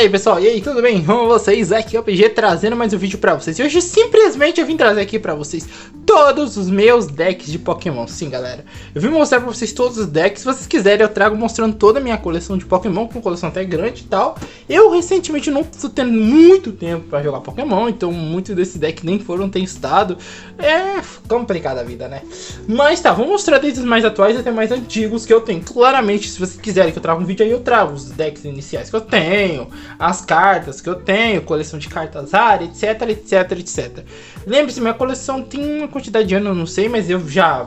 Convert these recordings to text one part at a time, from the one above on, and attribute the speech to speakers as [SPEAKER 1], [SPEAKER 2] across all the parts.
[SPEAKER 1] Fala aí pessoal, e aí, tudo bem? Com vocês? Aqui é o PG trazendo mais um vídeo pra vocês. E hoje simplesmente eu vim trazer aqui pra vocês todos os meus decks de Pokémon. Sim galera, eu vim mostrar pra vocês todos os decks. Se vocês quiserem eu trago mostrando toda a minha coleção de Pokémon, que é uma coleção até grande e tal. Eu recentemente não tô tendo muito tempo pra jogar Pokémon, então muitos desses decks nem foram testados. É complicada a vida, né? Mas tá, vou mostrar desde os mais atuais até mais antigos que eu tenho. Claramente, se vocês quiserem que eu traga um vídeo aí, eu trago os decks iniciais que eu tenho, as cartas que eu tenho, coleção de cartas raras, etc, etc, etc. Lembre-se, minha coleção tem uma quantidade de anos, eu não sei, mas eu já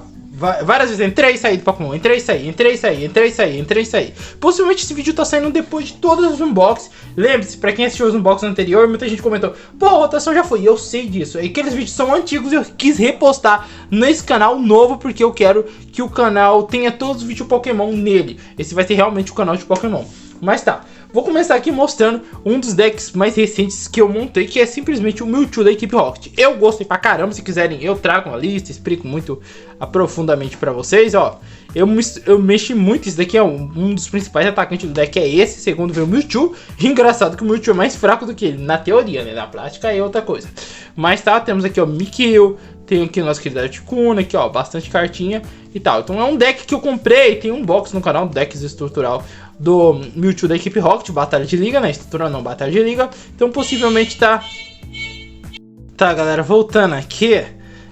[SPEAKER 1] várias vezes entrei e saí do Pokémon, entrei e saí. Possivelmente esse vídeo tá saindo depois de todos os unboxings. Lembre-se, pra quem assistiu os unboxings anteriores, muita gente comentou: pô, a rotação já foi, eu sei disso. E aqueles vídeos são antigos e eu quis repostar nesse canal novo, porque eu quero que o canal tenha todos os vídeos Pokémon nele. Esse vai ser realmente o canal de Pokémon. Mas tá, vou começar aqui mostrando um dos decks mais recentes que eu montei, que é simplesmente o Mewtwo da equipe Rocket. Eu gostei pra caramba, se quiserem eu trago uma lista, explico muito aprofundadamente pra vocês, ó. Eu mexi muito, esse daqui é um dos principais atacantes do deck, é esse, segundo veio o Mewtwo. Engraçado que o Mewtwo é mais fraco do que ele, na teoria, né, na prática é outra coisa. Mas tá, temos aqui ó, Mikil, tem aqui o nosso querido Articuno, aqui ó, bastante cartinha e tal. Então é um deck que eu comprei, tem um box no canal, decks estrutural do Mewtwo da equipe Rocket, batalha de liga, né, estrutural não, batalha de liga. Então possivelmente tá... Tá galera, voltando aqui,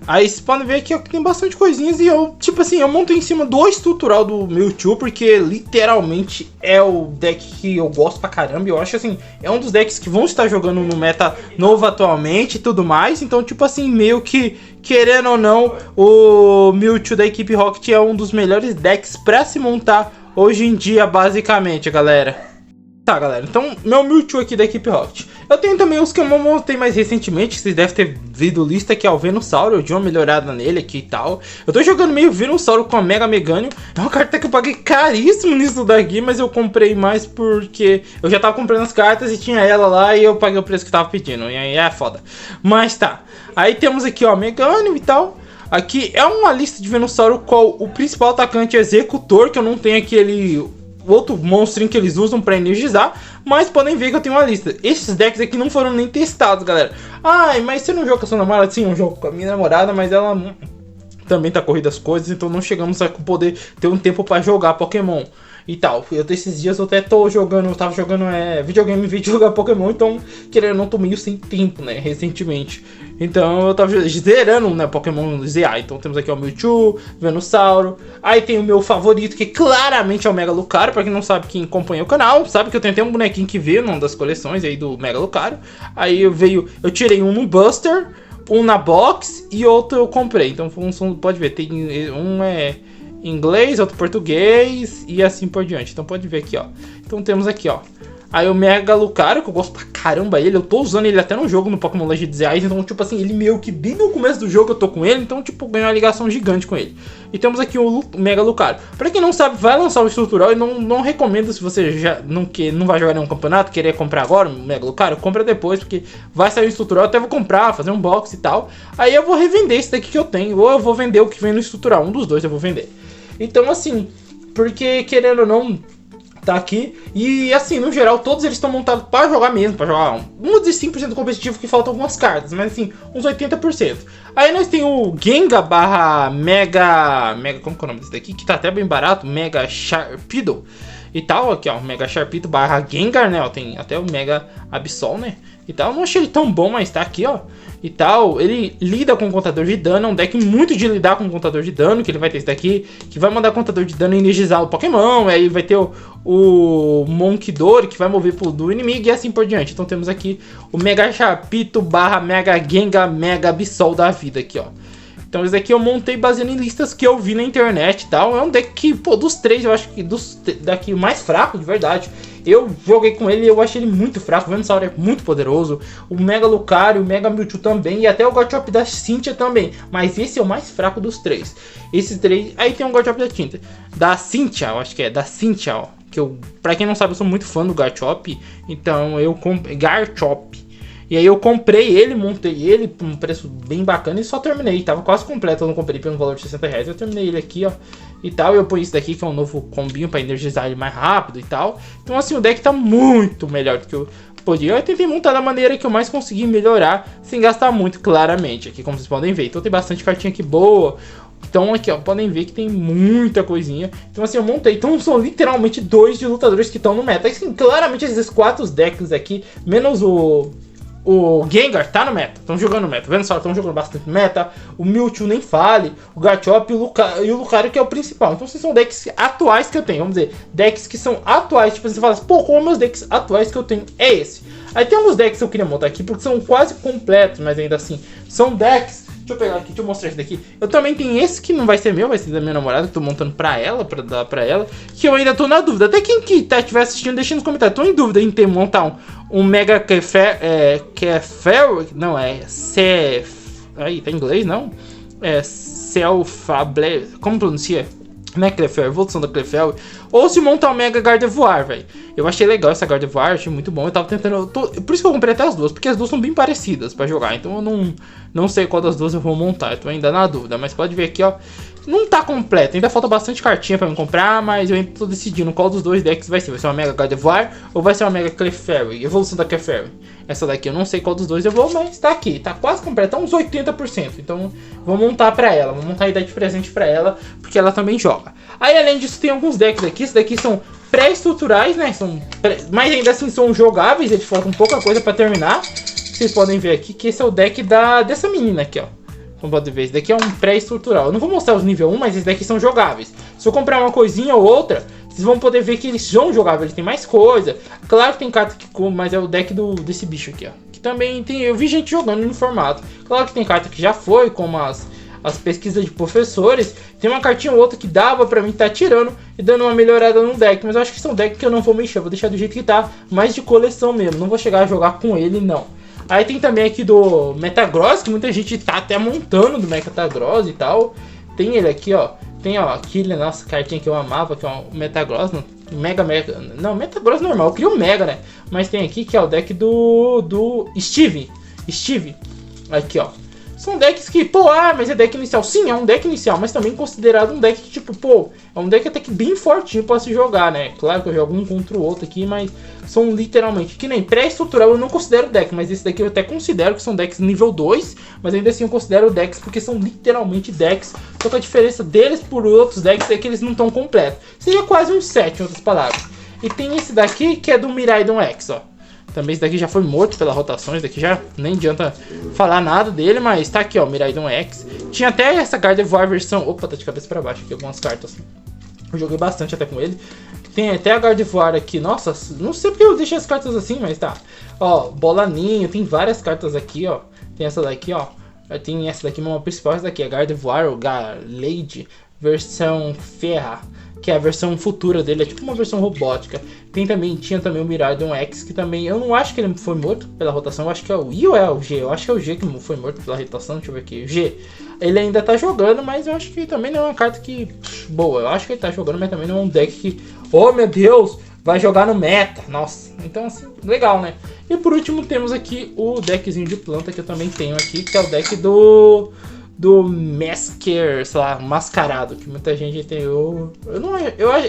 [SPEAKER 1] aí vocês podem ver aqui ó, que tem bastante coisinhas e eu, tipo assim, eu monto em cima do estrutural do Mewtwo, porque literalmente é o deck que eu gosto pra caramba. Eu acho assim, é um dos decks que vão estar jogando no meta novo atualmente e tudo mais. Então tipo assim, meio que, querendo ou não, o Mewtwo da equipe Rocket é um dos melhores decks pra se montar hoje em dia, basicamente, galera. Tá, galera, então, meu Mewtwo aqui da equipe Rocket. Eu tenho também os que eu montei mais recentemente, vocês devem ter visto lista, que é o Venusaur. Eu dei uma melhorada nele aqui e tal. Eu tô jogando meio Venusaur com a Mega Meganium. É uma carta que eu paguei caríssimo nisso daqui, mas eu comprei mais porque eu já tava comprando as cartas e tinha ela lá e eu paguei o preço que tava pedindo. E aí é foda. Mas tá, aí temos aqui ó, Meganium e tal. Aqui é uma lista de Venusaur, qual o principal atacante é Executor, que eu não tenho aquele outro monstrinho que eles usam pra energizar, mas podem ver que eu tenho uma lista. Esses decks aqui não foram nem testados, galera. Ai, mas você não joga com a sua namorada? Sim, eu jogo com a minha namorada, mas ela também tá corrida as coisas, então não chegamos a poder ter um tempo pra jogar Pokémon e tal. Esses dias eu até tô jogando, eu tava jogando videogame em vez de jogar Pokémon, então querendo não tô meio sem tempo, né, recentemente. Então eu tava zerando, né, Pokémon ZA. Então temos aqui o Mewtwo, Venusaur. Aí tem o meu favorito, que claramente é o Mega Lucario. Pra quem não sabe, quem acompanha o canal, sabe que eu tenho até um bonequinho que veio numa das coleções aí do Mega Lucario. Aí eu tirei um no Buster, um na box e outro eu comprei. Então pode ver, tem um inglês, outro português e assim por diante. Então pode ver aqui, ó. Então temos aqui, ó, aí o Mega Lucario, que eu gosto pra caramba ele. Eu tô usando ele até no jogo, no Pokémon Legends Zeais. Então tipo assim, ele meio que bem no começo do jogo eu tô com ele. Então tipo, ganhou uma ligação gigante com ele. E temos aqui o Mega Lucario. Pra quem não sabe, vai lançar o estrutural. E não recomendo, se você já não vai jogar nenhum campeonato, querer comprar agora o Mega Lucario, compra depois, porque vai sair o estrutural. Eu até vou comprar, fazer um box e tal. Aí eu vou revender esse daqui que eu tenho, ou eu vou vender o que vem no estrutural. Um dos dois eu vou vender. Então assim, porque querendo ou não, tá aqui. E assim, no geral, todos eles estão montados para jogar mesmo, para jogar uns de 5% competitivo, que faltam algumas cartas, mas assim, uns 80%. Aí nós tem o Gengar barra Mega, como que é o nome desse daqui? Que tá até bem barato, Mega Sharpedo e tal, aqui ó, Mega Sharpedo barra Gengar, né, ó, tem até o Mega Absol, né, e tal. Eu não achei ele tão bom, mas tá aqui, ó, e tal. Ele lida com contador de dano, é um deck muito de lidar com contador de dano, que ele vai ter esse daqui, que vai mandar contador de dano e energizar o Pokémon. Aí vai ter o Monkidori, que vai mover pro do inimigo e assim por diante. Então temos aqui o Mega Sharpedo barra Mega Gengar Mega Absol da vida aqui, ó. Então esse daqui eu montei baseado em listas que eu vi na internet e tal. É um deck que, pô, dos três, eu acho que daqui o mais fraco, de verdade. Eu joguei com ele e eu achei ele muito fraco. O Venusaur é muito poderoso. O Mega Lucario, o Mega Mewtwo também. E até o Garchomp da Cynthia também. Mas esse é o mais fraco dos três. Esses três... Aí tem o Garchomp da Cynthia, eu acho que é. Da Cynthia, ó. Que eu, pra quem não sabe, eu sou muito fã do Garchomp. Então eu comprei... Garchomp. E aí eu comprei ele, montei ele por um preço bem bacana e só terminei. Tava quase completo, eu não comprei pelo valor de R$60. Eu terminei ele aqui, ó. e tal. Eu ponho isso daqui, que é um novo combinho pra energizar ele mais rápido e tal. Então assim, o deck tá muito melhor do que eu podia. Eu tentei montar da maneira que eu mais consegui melhorar, sem gastar muito, claramente. Aqui, como vocês podem ver. Então tem bastante cartinha aqui boa. Então aqui, ó, podem ver que tem muita coisinha. Então assim, eu montei. Então são literalmente 2 de lutadores que estão no meta. Assim, claramente esses 4 decks aqui, menos o Gengar, tá no meta. Estão jogando no meta. Vendo só, estão jogando bastante no meta. O Mewtwo nem fale. O Garchomp e o Lucario, que é o principal. Então esses são decks atuais que eu tenho. Vamos dizer, decks que são atuais. Tipo, você fala assim, pô, qual meus decks atuais que eu tenho? É esse. Aí tem alguns decks que eu queria montar aqui, porque são quase completos, mas ainda assim, são decks. Deixa eu pegar aqui, deixa eu mostrar esse daqui. Eu também tenho esse que não vai ser meu, vai ser da minha namorada, que eu tô montando pra ela, pra dar pra ela. Que eu ainda tô na dúvida. Até quem que estiver assistindo, deixa nos comentários. Tô em dúvida em ter montar um Mega Clefairy. Não, aí, tá em inglês, não? Selfable. Como pronuncia? Não é Clefairy, evolução da Clefairy. Ou se montar o Mega Gardevoir, velho. Eu achei legal essa Gardevoir, achei muito bom. Eu tava tentando. Por isso que eu comprei até as duas, porque as duas são bem parecidas pra jogar. Então eu não sei qual das duas eu vou montar. Eu tô ainda na dúvida. Mas pode ver aqui, ó. Não tá completo, ainda falta bastante cartinha pra eu comprar, mas eu ainda tô decidindo qual dos dois decks vai ser. Vai ser uma Mega Gardevoir ou vai ser uma Mega Clefairy, evolução da Clefairy. Essa daqui eu não sei qual dos dois eu vou, mas tá aqui, tá quase completa, tá uns 80%. Então vou montar pra ela, vou montar a ideia de presente pra ela, porque ela também joga. Aí além disso tem alguns decks aqui, esses daqui são pré-estruturais, né, mas ainda assim são jogáveis, eles faltam pouca coisa pra terminar. Vocês podem ver aqui que esse é o deck dessa menina aqui, ó. Como pode ver, esse daqui é um pré-estrutural. Eu não vou mostrar os nível 1, mas esses daqui são jogáveis. Se eu comprar uma coisinha ou outra, vocês vão poder ver que eles são jogáveis. Eles têm mais coisa. Claro que tem carta que... Mas é o deck desse bicho aqui, ó. Que também tem... Eu vi gente jogando no formato. Claro que tem carta que já foi, como as pesquisas de professores. Tem uma cartinha ou outra que dava pra mim estar tirando e dando uma melhorada no deck. Mas eu acho que são decks que eu não vou mexer. Eu vou deixar do jeito que tá. Mais de coleção mesmo. Não vou chegar a jogar com ele, não. Aí tem também aqui do Metagross, que muita gente tá até montando do Metagross e tal. Tem ele aqui, ó. Tem, ó, aquele, nossa, cartinha que eu amava, que é o Metagross. Não, Metagross normal, eu queria o Mega, né? Mas tem aqui que é o deck do Steve. Aqui, ó. São decks que, pô, mas é deck inicial. Sim, é um deck inicial, mas também considerado um deck que, tipo, pô, é um deck até que bem fortinho pra se jogar, né? Claro que eu jogo um contra o outro aqui, mas são literalmente, que nem pré-estrutural eu não considero deck, mas esse daqui eu até considero que são decks nível 2, mas ainda assim eu considero decks porque são literalmente decks, só que a diferença deles por outros decks é que eles não estão completos. Seria quase um set, em outras palavras. E tem esse daqui que é do Miraidon X, ó. Também esse daqui já foi morto pela rotação, esse daqui já nem adianta falar nada dele, mas tá aqui, ó, Miraidon X. Tinha até essa Gardevoir versão... Opa, tá de cabeça pra baixo aqui algumas cartas. Eu joguei bastante até com ele. Tem até a Gardevoir aqui, nossa, não sei porque eu deixei as cartas assim, mas tá. Ó, Bolaninho, tem várias cartas aqui, ó. Tem essa daqui, ó. Tem essa daqui, uma principal, essa daqui, a Gardevoir, o Lady, versão Ferra, que é a versão futura dele, é tipo uma versão robótica. Tinha também o Miraidon X, que também, eu não acho que ele foi morto pela rotação, eu acho que é o I ou é o G? Eu acho que é o G que foi morto pela rotação, deixa eu ver aqui, o G. Ele ainda tá jogando, mas eu acho que também não é uma carta que, boa, eu acho que ele tá jogando, mas também não é um deck que, oh meu Deus, vai jogar no meta, nossa. Então assim, legal, né? E por último temos aqui o deckzinho de planta que eu também tenho aqui, que é o deck do Masker, sei lá, mascarado, que muita gente tem.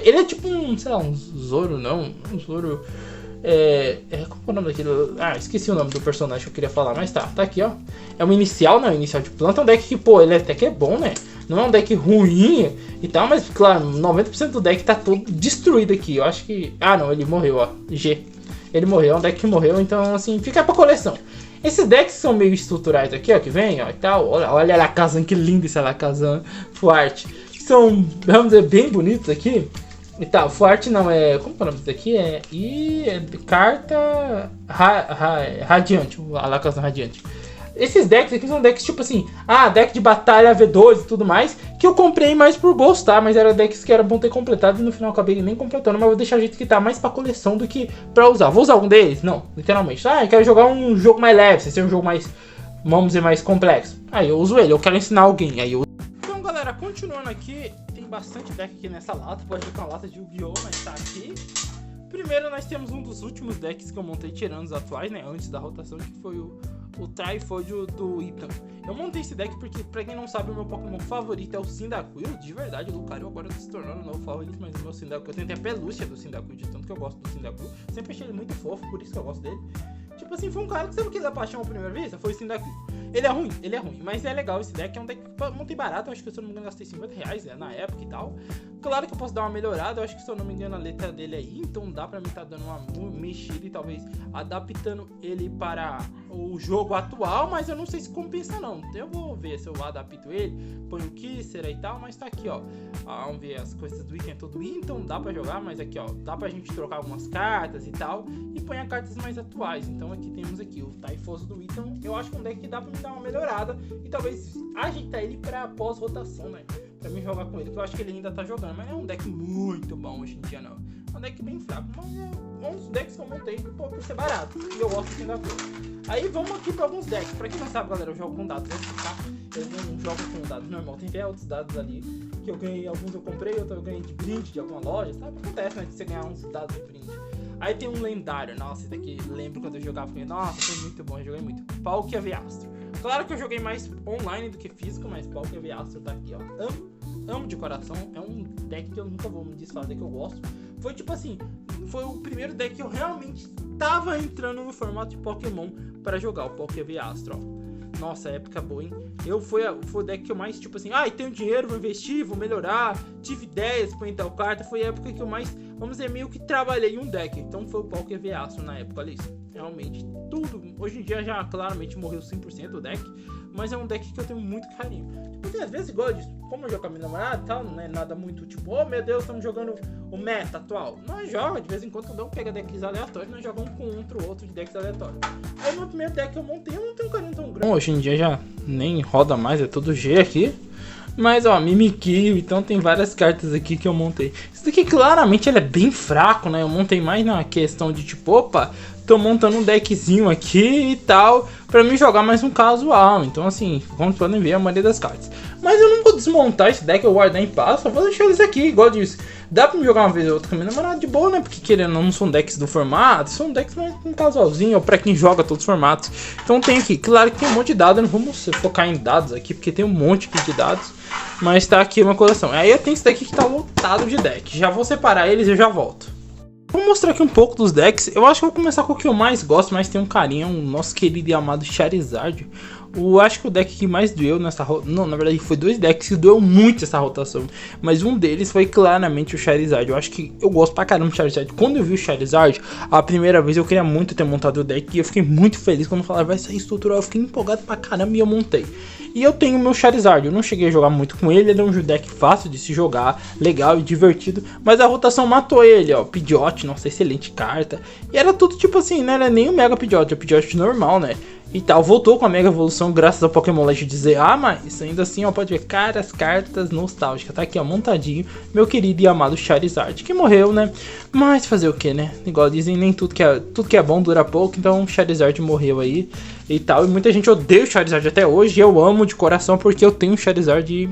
[SPEAKER 1] Ele é tipo um, sei lá, um Zoro, não? Um Zoro. Como é o nome daquilo? Ah, esqueci o nome do personagem que eu queria falar, mas tá aqui, ó. É um inicial, né? Inicial de planta, é um deck que, pô, ele até que é bom, né? Não é um deck ruim e tal, mas, claro, 90% do deck tá todo destruído aqui. Eu acho que. Ah, não, ele morreu, ó. G. Ele morreu, é um deck que morreu, então, assim, fica pra coleção. Esses decks são meio estruturais aqui, ó, que vem, ó, e tal. Olha a Alakazam, que lindo esse Alakazam Fuarte. São, vamos dizer, bem bonitos aqui. E tal, Fuarte não, como é o nome disso aqui? Carta Radiante, o Alakazam Radiante. Esses decks aqui são decks tipo assim, deck de batalha V2 e tudo mais, que eu comprei mais por gostar, mas era decks que era bom ter completado e no final acabei nem completando, mas vou deixar o jeito que tá mais pra coleção do que pra usar. Vou usar algum deles? Não, literalmente. Eu quero jogar um jogo mais leve, se ser um jogo mais, vamos dizer, mais complexo. Aí eu uso ele, eu quero ensinar alguém, aí eu uso. Então galera, continuando aqui, tem bastante deck aqui nessa lata, pode ver que é uma lata de Yu-Gi-Oh, mas tá aqui. Primeiro nós temos um dos últimos decks que eu montei tirando os atuais, né, antes da rotação, que foi o Trifold do Ethan. Eu montei esse deck porque, pra quem não sabe, o meu Pokémon favorito é o Cyndaquil. De verdade, o Lucario agora tá se tornando o novo favorito, mas o meu Cyndaquil, eu tentei a pelúcia do Cyndaquil, de tanto que eu gosto do Cyndaquil. Sempre achei ele muito fofo, por isso que eu gosto dele. Tipo assim, foi um cara que sabe o que dá paixão à primeira vista? Foi o Cyndaquil. Ele é ruim, mas é legal esse deck. É um deck que eu montei barato, eu acho que se eu não me engano gastei R$50 na época e tal. Claro que eu posso dar uma melhorada, eu acho que se eu não me engano a letra dele aí, então dá pra mim tá dando uma mexida e talvez adaptando ele para o jogo atual, mas eu não sei se compensa não. Eu vou ver se eu adapto ele, ponho o Kisser e tal, mas tá aqui, ó. Vamos ver as coisas do item todo, então dá pra jogar, mas aqui, ó, dá pra gente trocar algumas cartas e tal, e põe a cartas mais atuais. Então aqui temos aqui o Typhlosion do Ethan. Eu acho que é um deck que dá pra me dar uma melhorada e talvez ajeitar ele pra pós-rotação, né? Pra mim jogar com ele, que eu acho que ele ainda tá jogando, mas é um deck muito bom hoje em dia, não. É um deck bem fraco, mas é um dos decks que eu montei por ser barato, e eu gosto de coisa. Aí vamos aqui pra alguns decks. Pra quem não sabe, galera, eu jogo com dados, tá? Eu não jogo com dados normal, tem até outros dados ali, que eu ganhei, alguns eu comprei, outros eu ganhei de brinde de alguma loja, sabe? Acontece, né, de você ganhar uns dados de brinde. Aí tem um lendário, nossa, esse daqui, lembro quando eu jogava com ele, nossa, foi muito bom, eu joguei muito. Palkia Veastro. Claro que eu joguei mais online do que físico, mas Palkia Veastro tá aqui, ó. Amo de coração, é um deck que eu nunca vou me desfazer, que eu gosto. Foi tipo assim, foi o primeiro deck que eu realmente tava entrando no formato de Pokémon para jogar, o Palkia Veastro, ó. Nossa, época boa, hein? Foi o deck que eu mais, tipo assim, tenho dinheiro, vou investir, vou melhorar, tive ideias pra entrar o carta. Foi a época que eu mais, vamos dizer, meio que trabalhei um deck. Então foi o Palkia Veastro na época, olha isso. Realmente, tudo. Hoje em dia já claramente morreu 100% o deck, mas é um deck que eu tenho muito carinho. Tipo assim, às vezes igual disso, como eu jogo com a minha namorada e tal, não é nada muito tipo, oh meu Deus, estamos jogando o meta atual. Nós joga, de vez em quando cada um pega decks aleatórios, nós jogamos um com outro de decks aleatórios. Aí no primeiro deck que eu montei, eu não tenho um carinho tão grande. Hoje em dia já nem roda mais, é tudo G aqui. Mas ó, Mimikyu, então tem várias cartas aqui que eu montei. Isso daqui claramente ele é bem fraco, né? Eu montei mais na questão de tipo, opa, tô montando um deckzinho aqui e tal, pra mim jogar mais um casual. Então assim, como podem ver, a maioria das cartas. Mas eu não vou desmontar esse deck, eu guardar em paz, só vou deixar eles aqui, igual eu disse. Dá pra me jogar uma vez ou outra com a minha namorada de boa, né? Porque querendo ou não são decks do formato, são decks mais um casualzinho, ou pra quem joga todos os formatos. Então tem aqui, claro que tem um monte de dados, não vamos focar em dados aqui, porque tem um monte aqui de dados. Mas tá aqui uma coleção. Aí eu tenho esse daqui que tá lotado de deck. Já vou separar eles e eu já volto. Vou mostrar aqui um pouco dos decks. Eu acho que vou começar com o que eu mais gosto, mas tem um carinho, o nosso querido e amado Charizard. Acho que o deck que mais doeu nessa rotação. Não, na verdade foi dois decks que doeu muito essa rotação. Mas um deles foi claramente o Charizard. Eu acho que eu gosto pra caramba do Charizard. Quando eu vi o Charizard, a primeira vez eu queria muito ter montado o deck. E eu fiquei muito feliz quando falaram vai sair estrutural. Eu fiquei empolgado pra caramba e eu montei. E eu tenho o meu Charizard. Eu não cheguei a jogar muito com ele. Ele é um deck fácil de se jogar, legal e divertido. Mas a rotação matou ele, ó. Pidgeot, nossa, excelente carta. E era tudo tipo assim, né? Não era nem o Mega Pidgeot, é o Pidgeot normal, né? E tal, voltou com a Mega Evolução graças ao Pokémon Legend ZA, mas ainda assim, ó, pode ver caras, cartas nostálgicas. Tá aqui, ó, montadinho, meu querido e amado Charizard, que morreu, né? Mas fazer o que, né? Igual dizem, nem tudo que é bom dura pouco, então Charizard morreu aí e tal. E muita gente odeia o Charizard até hoje, e eu amo de coração porque eu tenho um Charizard e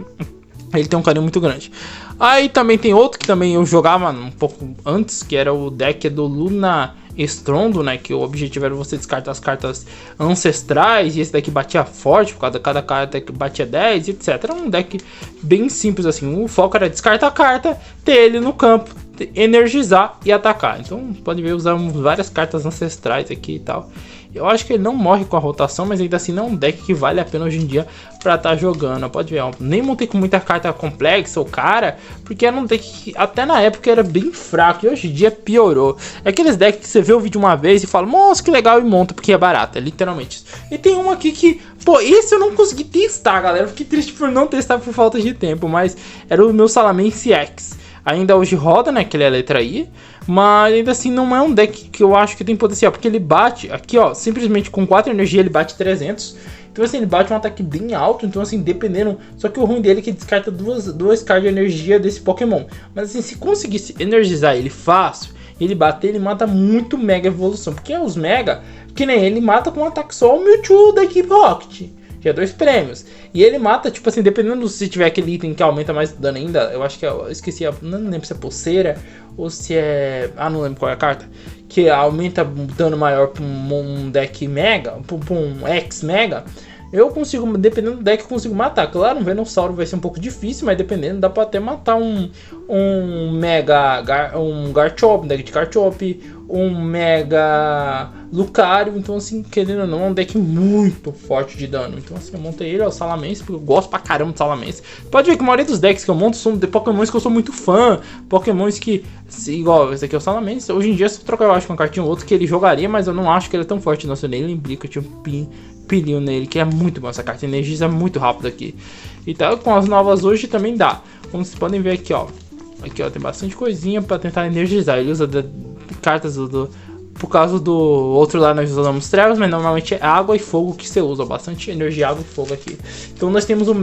[SPEAKER 1] ele tem um carinho muito grande. Aí também tem outro que também eu jogava um pouco antes, que era o deck do Luna Estrondo, né, que o objetivo era você descartar as cartas ancestrais, e esse daqui batia forte, por causa de cada carta que batia 10, etc. Era um deck bem simples assim, o foco era descartar a carta, ter ele no campo, energizar e atacar. Então pode ver, usamos várias cartas ancestrais aqui e tal. Eu acho que ele não morre com a rotação, mas ainda assim não é um deck que vale a pena hoje em dia pra estar jogando. Pode ver, ó, nem montei com muita carta complexa ou cara, porque era um deck que até na época era bem fraco e hoje em dia piorou. É aqueles decks que você vê o vídeo uma vez e fala, nossa, que legal, e monta porque é barato, é literalmente isso. E tem um aqui que, pô, esse eu não consegui testar, galera, fiquei triste por não testar por falta de tempo, mas era o meu Salamence X. Ainda hoje roda, né, que ele é letra I, mas ainda assim não é um deck que eu acho que tem potencial, porque ele bate, aqui ó, simplesmente com 4 energia ele bate 300, então assim, ele bate um ataque bem alto, então assim, dependendo, só que o ruim dele é que descarta duas cartas de energia desse Pokémon, mas assim, se conseguisse energizar ele fácil, ele bater, ele mata muito Mega Evolução, porque os Mega, que nem ele mata com um ataque só o Mewtwo da equipe Rocket. já é 2 prêmios. E ele mata, tipo assim, dependendo se tiver aquele item que aumenta mais dano ainda, eu acho que eu esqueci, não lembro se é pulseira ou se é... Ah, não lembro qual é a carta. Que aumenta dano maior pra um deck mega, pra um X mega. Eu consigo, dependendo do deck, eu consigo matar. Claro, um Venossauro vai ser um pouco difícil, mas dependendo, dá pra até matar um Garchomp, um deck de Garchomp, um Mega Lucario. Então, assim, querendo ou não, é um deck muito forte de dano. Então, assim, eu montei ele, ó, o Salamence, porque eu gosto pra caramba do Salamence. Pode ver que a maioria dos decks que eu monto são de Pokémons que eu sou muito fã. Pokémons que, igual, esse aqui é o Salamence. Hoje em dia, se eu trocar, eu acho, com uma cartinha ou outra que ele jogaria, mas eu não acho que ele é tão forte. Nossa, eu nem lembrei que eu tinha um pilinho nele, que é muito bom. Essa carta energiza muito rápido aqui. Então, com as novas hoje também dá. Como vocês podem ver aqui, ó. Aqui, ó, tem bastante coisinha pra tentar energizar. Ele usa cartas por causa do outro lá nós usamos trevas, mas normalmente é água e fogo que você usa. Bastante energia, água e fogo aqui. Então nós temos o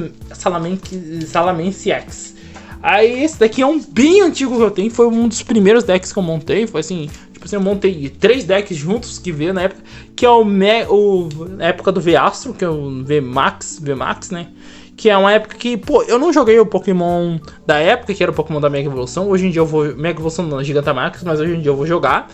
[SPEAKER 1] Salamence X. Aí esse daqui é um bem antigo que eu tenho. Foi um dos primeiros decks que eu montei. Foi assim, tipo assim, eu montei 3 decks juntos que veio na época. Que é na época do V-Astro, que é o V-Max, né? Que é uma época que, pô, eu não joguei o Pokémon da época, que era o Pokémon da Mega Evolução. Hoje em dia eu vou... Mega Evolução não, Gigantamax, mas hoje em dia eu vou jogar.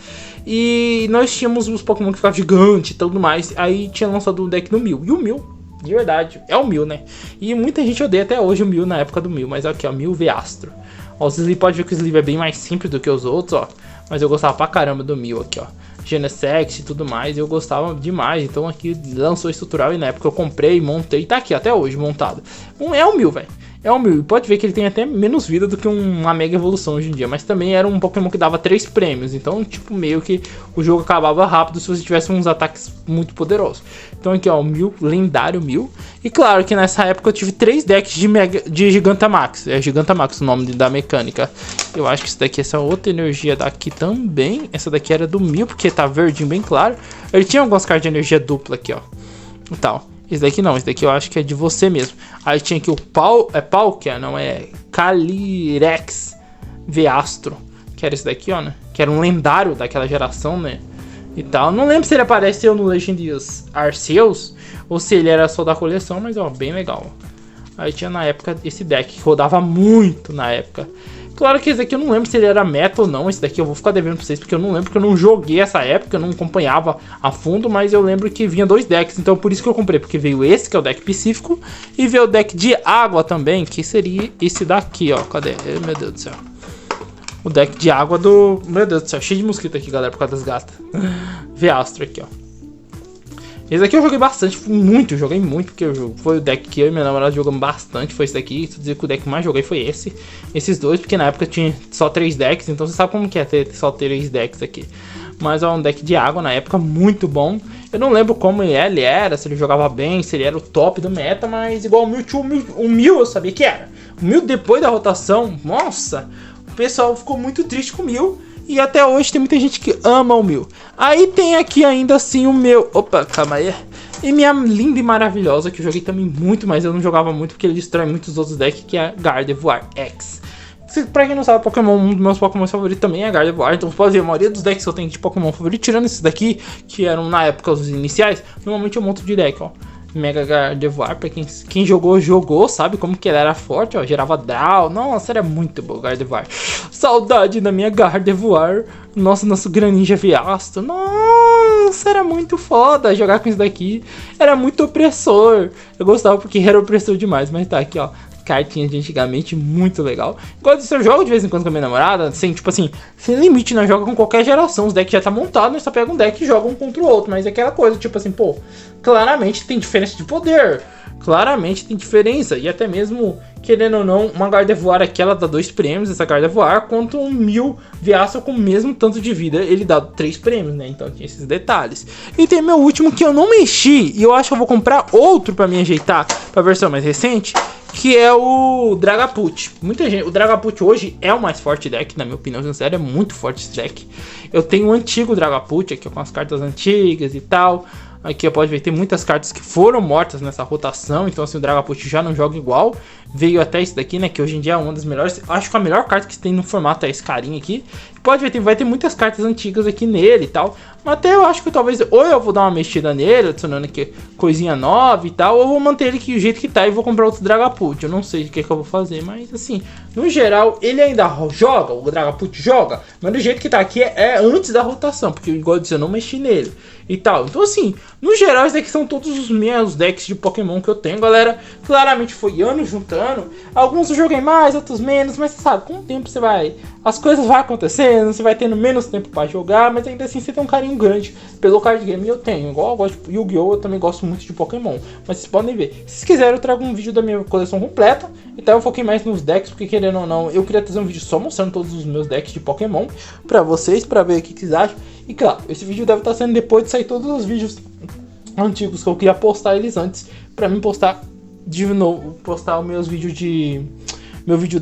[SPEAKER 1] E nós tínhamos os Pokémon que ficavam gigantes e tudo mais. Aí tinha lançado o deck do Mew. E o Mew, de verdade, é o Mew, né? E muita gente odeia até hoje o Mew na época do Mew. Mas aqui, ó, Mew V-Astro. Ó, o Sleeve, pode ver que o Sleeve é bem mais simples do que os outros, ó. Mas eu gostava pra caramba do Mew aqui, ó. Genesect e tudo mais, eu gostava demais. Então aqui lançou estrutural e na época eu comprei, montei, tá aqui até hoje montado. É o Mew, velho. É o Mew. Pode ver que ele tem até menos vida do que uma Mega Evolução hoje em dia. Mas também era um Pokémon que dava 3 prêmios. Então, tipo, meio que o jogo acabava rápido se você tivesse uns ataques muito poderosos. Então aqui, ó, o Mew, lendário Mew. E claro que nessa época eu tive 3 decks de Gigantamax. É Gigantamax o nome da mecânica. Eu acho que esse daqui, essa outra energia daqui também. Essa daqui era do Mew, porque tá verdinho bem claro. Ele tinha algumas cartas de energia dupla aqui, ó. E tal. Esse daqui não, esse daqui eu acho que é de você mesmo. Aí tinha aqui o Palkia, não é Calyrex V-Astro, que era esse daqui, ó, né? Que era um lendário daquela geração, né? E tal. Não lembro se ele apareceu no Legendários Arceus ou se ele era só da coleção, mas ó, bem legal. Aí tinha na época esse deck que rodava muito na época. Claro que esse daqui eu não lembro se ele era meta ou não. Esse daqui eu vou ficar devendo pra vocês, porque eu não lembro, porque eu não joguei essa época, eu não acompanhava a fundo, mas eu lembro que vinha 2 decks, então por isso que eu comprei, porque veio esse, que é o deck pacífico, e veio o deck de água também, que seria esse daqui, ó. Cadê? Meu Deus do céu. O deck de água do... Meu Deus do céu, cheio de mosquito aqui, galera, por causa das gatas. V-Astro aqui, ó. Esse daqui eu joguei bastante, joguei muito, porque foi o deck que eu e minha namorada jogamos bastante, foi esse daqui. Se eu dizer que o deck que mais joguei foi esses dois, porque na época tinha só 3 decks, então você sabe como que é ter só 3 decks aqui. Mas é um deck de água na época, muito bom. Eu não lembro como ele era, se ele jogava bem, se ele era o top do meta, mas igual o Mewtwo, o Mew eu sabia que era. O Mew depois da rotação, nossa, o pessoal ficou muito triste com o Mew. E até hoje tem muita gente que ama o Mew. Aí tem aqui ainda assim o meu... Opa, calma aí. E minha linda e maravilhosa, que eu joguei também muito, mas eu não jogava muito porque ele destrói muitos outros decks, que é a Gardevoir X. Pra quem não sabe, Pokémon, um dos meus Pokémon favoritos também é a Gardevoir. Então você pode ver, a maioria dos decks que eu tenho de Pokémon favorito, tirando esses daqui, que eram na época os iniciais, normalmente eu monto de deck, ó. Mega Gardevoir, pra quem jogou, sabe como que ele era forte, ó, gerava draw, nossa, era muito bom Gardevoir. Saudade da minha Gardevoir, nosso Greninja V-Astro, nossa, era muito foda jogar com isso daqui, era muito opressor, eu gostava porque era opressor demais, mas tá aqui, ó. Cartinhas de antigamente, muito legal. Igual eu jogo de vez em quando com a minha namorada, assim, tipo assim, sem limite, nós jogamos com qualquer geração. Os decks já tá montado, nós só pega um deck e joga um contra o outro. Mas é aquela coisa, tipo assim, pô, claramente tem diferença de poder. Claramente tem diferença. E até mesmo, querendo ou não, uma Gardevoir aqui, ela dá 2 prêmios, essa Gardevoir, quanto um Mew V-Astro com o mesmo tanto de vida, ele dá 3 prêmios, né? Então tinha esses detalhes. E tem meu último que eu não mexi, e eu acho que eu vou comprar outro pra me ajeitar pra versão mais recente, que é o Dragapult. Muita gente, o Dragapult hoje é o mais forte deck, na minha opinião sincera, é muito forte esse deck. Eu tenho o antigo Dragapult aqui com as cartas antigas e tal. Aqui pode ver, tem muitas cartas que foram mortas nessa rotação, então assim, o Dragapult já não joga igual. Veio até esse daqui, né, que hoje em dia é uma das melhores, acho que a melhor carta que tem no formato é esse carinha aqui, pode ver, vai ter muitas cartas antigas aqui nele e tal. Mas até eu acho que talvez, ou eu vou dar uma mexida nele, adicionando aqui coisinha nova e tal, ou eu vou manter ele aqui do jeito que tá e vou comprar outro Dragapult. Eu não sei o que, que eu vou fazer, mas assim, no geral, ele ainda joga, o Dragapult joga, mas do jeito que tá aqui é antes da rotação, porque igual eu disse, eu não mexi nele e tal. Então assim, no geral, esses daqui são todos os meus decks de Pokémon que eu tenho, galera. Claramente foi ano juntando, alguns eu joguei mais, outros menos, mas você sabe, com o tempo você vai, as coisas vão acontecendo, você vai tendo menos tempo pra jogar, mas ainda assim você tem um carinho grande pelo card game. Eu tenho, igual eu gosto de Yu-Gi-Oh! Eu também gosto muito de Pokémon, mas vocês podem ver, se vocês quiserem eu trago um vídeo da minha coleção completa. Então eu foquei mais nos decks, porque querendo ou não, eu queria trazer um vídeo só mostrando todos os meus decks de Pokémon pra vocês, pra ver o que vocês acham. E claro, esse vídeo deve estar sendo depois de sair todos os vídeos antigos que eu queria postar eles antes, pra mim postar de novo, postar os meus vídeos de... meu vídeo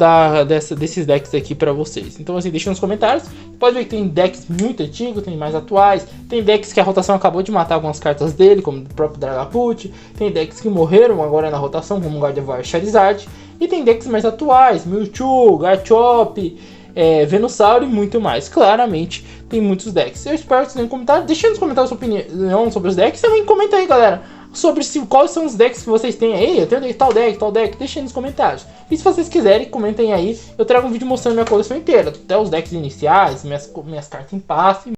[SPEAKER 1] desses decks aqui pra vocês. Então assim, deixa nos comentários. Pode ver que tem decks muito antigos, tem mais atuais. Tem decks que a rotação acabou de matar algumas cartas dele, como o próprio Dragapult. Tem decks que morreram agora na rotação, como Gardevoir e Charizard. E tem decks mais atuais, Mewtwo, Garchomp, Venusaur e muito mais. Claramente tem muitos decks. Eu espero que vocês tenham comentado. Deixa nos comentários sua opinião sobre os decks. Também comenta aí, galera, sobre quais são os decks que vocês têm aí. Eu tenho tal deck, deixa aí nos comentários. E se vocês quiserem, comentem aí. Eu trago um vídeo mostrando minha coleção inteira, até os decks iniciais, minhas cartas em passe.